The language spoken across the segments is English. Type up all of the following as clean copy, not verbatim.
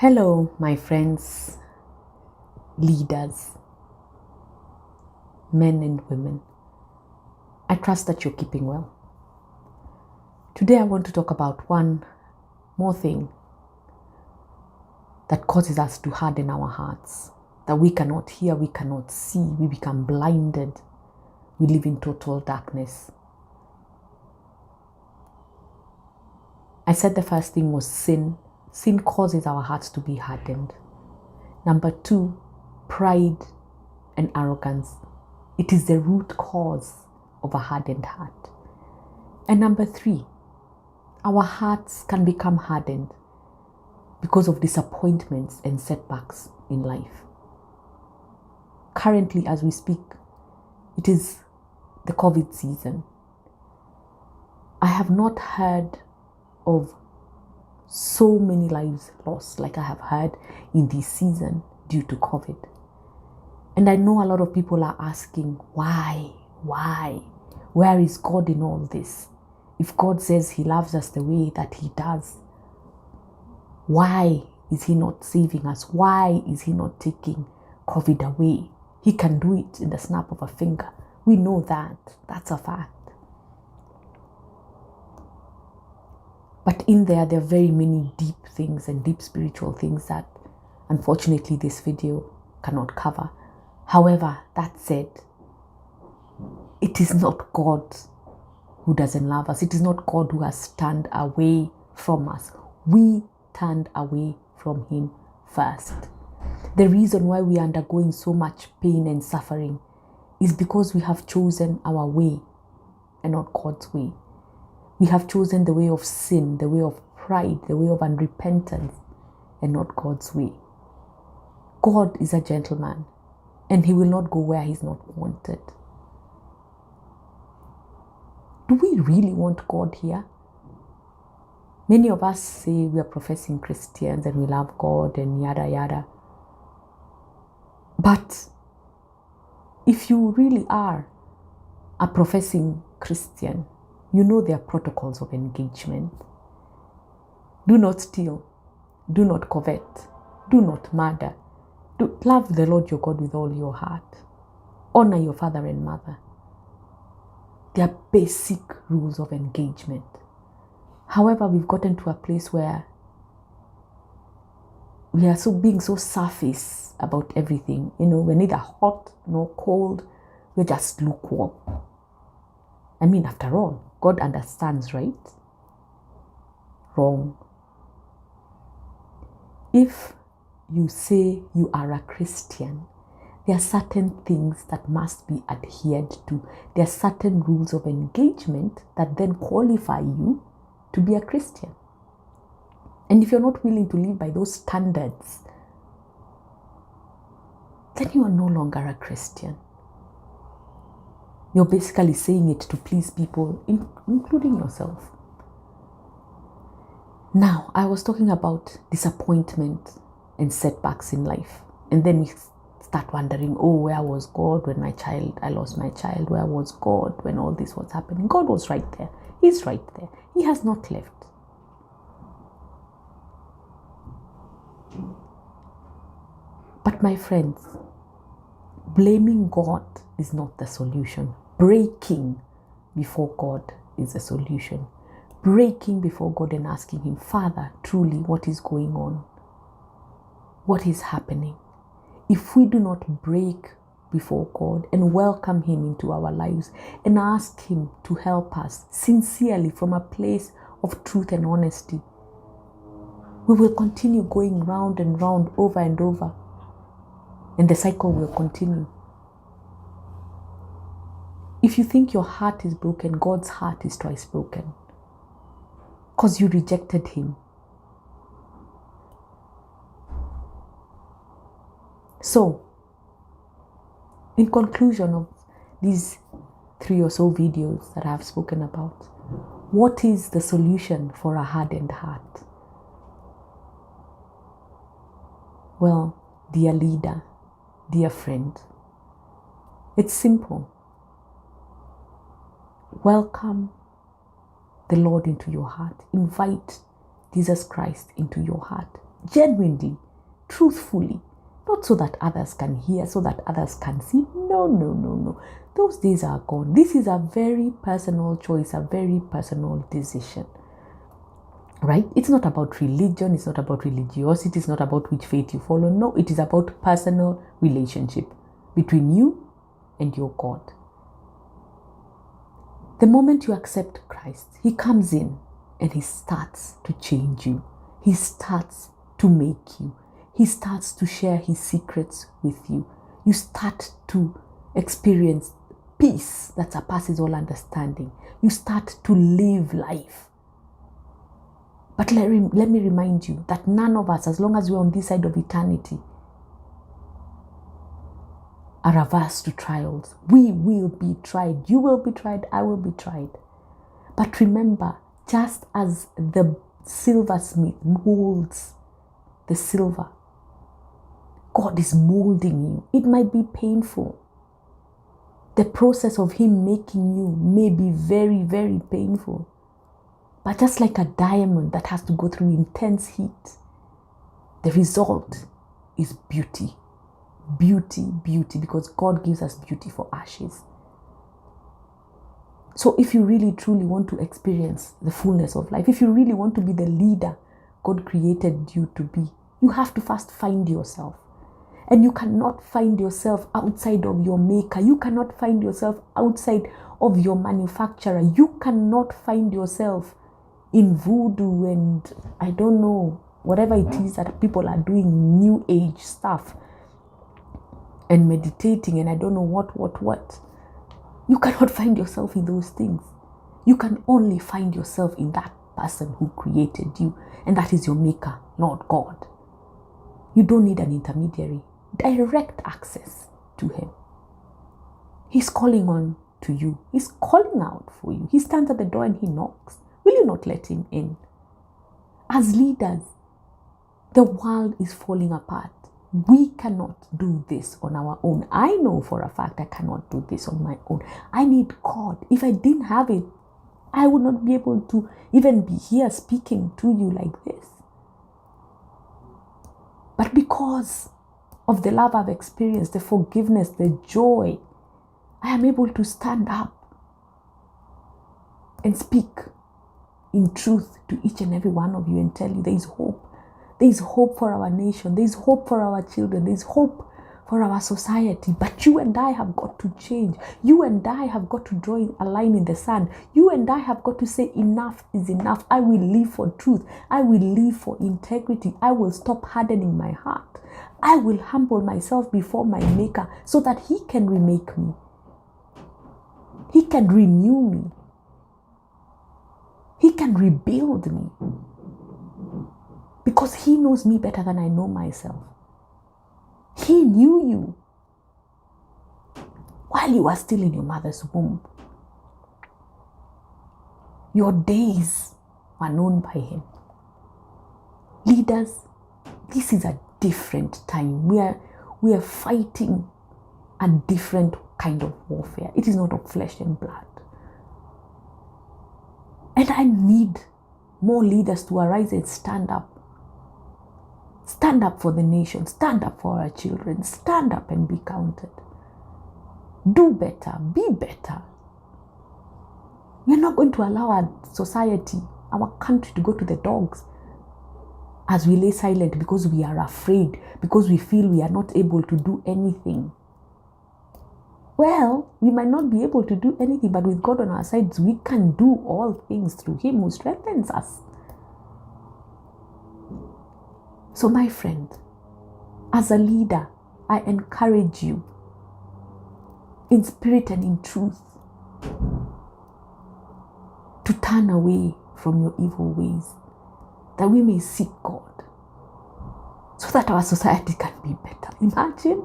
Hello, my friends, leaders, men and women. I trust that you're keeping well. Today I want to talk about one more thing that causes us to harden our hearts, that we cannot hear, we cannot see, we become blinded, we live in total darkness. I said the first thing was sin. Sin causes our hearts to be hardened. Number 2, pride and arrogance. It is the root cause of a hardened heart. And number 3, our hearts can become hardened because of disappointments and setbacks in life. Currently, as we speak, it is the COVID season. I have not heard of so many lives lost like I have heard in this season due to COVID. And I know a lot of people are asking, why? Where is God in all this? If God says he loves us the way that he does, why is he not saving us? Why is he not taking COVID away? He can do it in the snap of a finger. We know that. That's a fact. But in there are very many deep things and deep spiritual things that unfortunately this video cannot cover. However, that said, it is not God who doesn't love us. It is not God who has turned away from us. We turned away from him first. The reason why we are undergoing so much pain and suffering is because we have chosen our way and not God's way. We have chosen the way of sin, the way of pride, the way of unrepentance, and not God's way. God is a gentleman, and he will not go where he's not wanted. Do we really want God here? Many of us say we are professing Christians and we love God and yada yada. But if you really are a professing Christian, you know there are protocols of engagement. Do not steal. Do not covet. Do not murder. Love the Lord your God with all your heart. Honor your father and mother. They are basic rules of engagement. However, we've gotten to a place where we are being so surface about everything. We're neither hot nor cold. We're just lukewarm. I mean, after all, God understands, right? Wrong. If you say you are a Christian, there are certain things that must be adhered to. There are certain rules of engagement that then qualify you to be a Christian. And if you're not willing to live by those standards, then you are no longer a Christian. You're basically saying it to please people, including yourself. Now, I was talking about disappointment and setbacks in life. And then we start wondering, where was God when I lost my child? Where was God when all this was happening? God was right there. He's right there. He has not left. But my friends, blaming God is not the solution. Breaking before God is the solution. Breaking before God and asking him, Father, truly, what is going on? What is happening? If we do not break before God and welcome him into our lives and ask him to help us sincerely from a place of truth and honesty, we will continue going round and round, over and over. And the cycle will continue. If you think your heart is broken, God's heart is twice broken. Because you rejected him. So, in conclusion of these 3 or so videos that I have spoken about, what is the solution for a hardened heart? Well, dear leader, dear friend, it's simple. Welcome the Lord into your heart. Invite Jesus Christ into your heart. genuinely, truthfully, not so that others can hear, so that others can see. No, no, no, no. Those days are gone. This is a very personal choice, a very personal decision. Right? It's not about religion, it's not about religiosity, it's not about which faith you follow. No, it is about personal relationship between you and your God. The moment you accept Christ, He comes in and He starts to change you. He starts to make you. He starts to share His secrets with you. You start to experience peace that surpasses all understanding. You start to live life. But let me remind you that none of us, as long as we're on this side of eternity, are averse to trials. We will be tried. You will be tried. I will be tried. But remember, just as the silversmith molds the silver, God is molding you. It might be painful. The process of Him making you may be very, very painful. But just like a diamond that has to go through intense heat, the result is beauty. Beauty, beauty, because God gives us beauty for ashes. So if you really truly want to experience the fullness of life, if you really want to be the leader God created you to be, you have to first find yourself. And you cannot find yourself outside of your maker. You cannot find yourself outside of your manufacturer. You cannot find yourself in voodoo and I don't know, whatever it is that people are doing, new age stuff and meditating and I don't know what. You cannot find yourself in those things. You can only find yourself in that person who created you, and that is your maker, Lord God. You don't need an intermediary. Direct access to Him. He's calling on to you. He's calling out for you. He stands at the door and He knocks. Will you not let Him in? As leaders, the world is falling apart. We cannot do this on our own. I know for a fact I cannot do this on my own. I need God. If I didn't have it, I would not be able to even be here speaking to you like this. But because of the love I've experienced, the forgiveness, the joy, I am able to stand up and speak in truth to each and every one of you and tell you there is hope. There is hope for our nation. There is hope for our children. There is hope for our society. But you and I have got to change. You and I have got to draw a line in the sand. You and I have got to say enough is enough. I will live for truth. I will live for integrity. I will stop hardening my heart. I will humble myself before my Maker so that He can remake me. He can renew me. He can rebuild me. Because He knows me better than I know myself. He knew you while you were still in your mother's womb. Your days were known by Him. Leaders, this is a different time. We are fighting a different kind of warfare. It is not of flesh and blood. And I need more leaders to arise and stand up. Stand up for the nation. Stand up for our children. Stand up and be counted. Do better. Be better. We're not going to allow our society, our country to go to the dogs as we lay silent because we are afraid, because we feel we are not able to do anything. Well, we might not be able to do anything, but with God on our sides, we can do all things through Him who strengthens us. So my friend, as a leader, I encourage you in spirit and in truth to turn away from your evil ways, that we may seek God, so that our society can be better. Imagine,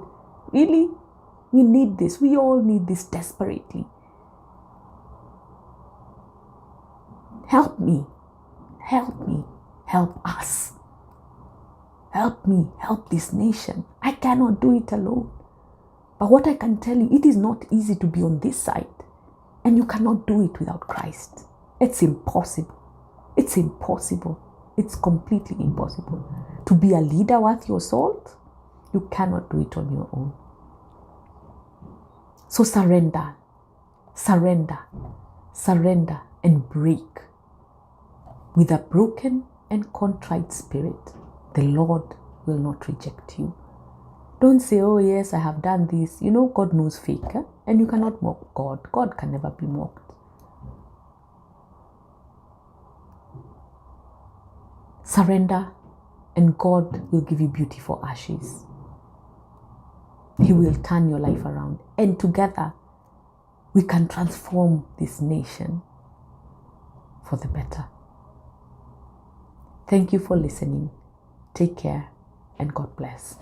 really, we need this. We all need this desperately. Help me, help us. Help me, help this nation. I cannot do it alone. But what I can tell you, it is not easy to be on this side. And you cannot do it without Christ. It's impossible. It's impossible. It's completely impossible. to be a leader worth your salt, you cannot do it on your own. So surrender, surrender, surrender, and break. With a broken and contrite spirit, the Lord will not reject you. Don't say, oh yes, I have done this. You know, God knows fake, and you cannot mock God. God can never be mocked. Surrender, and God will give you beauty for ashes. He will turn your life around, and together we can transform this nation for the better. Thank you for listening. Take care, and God bless.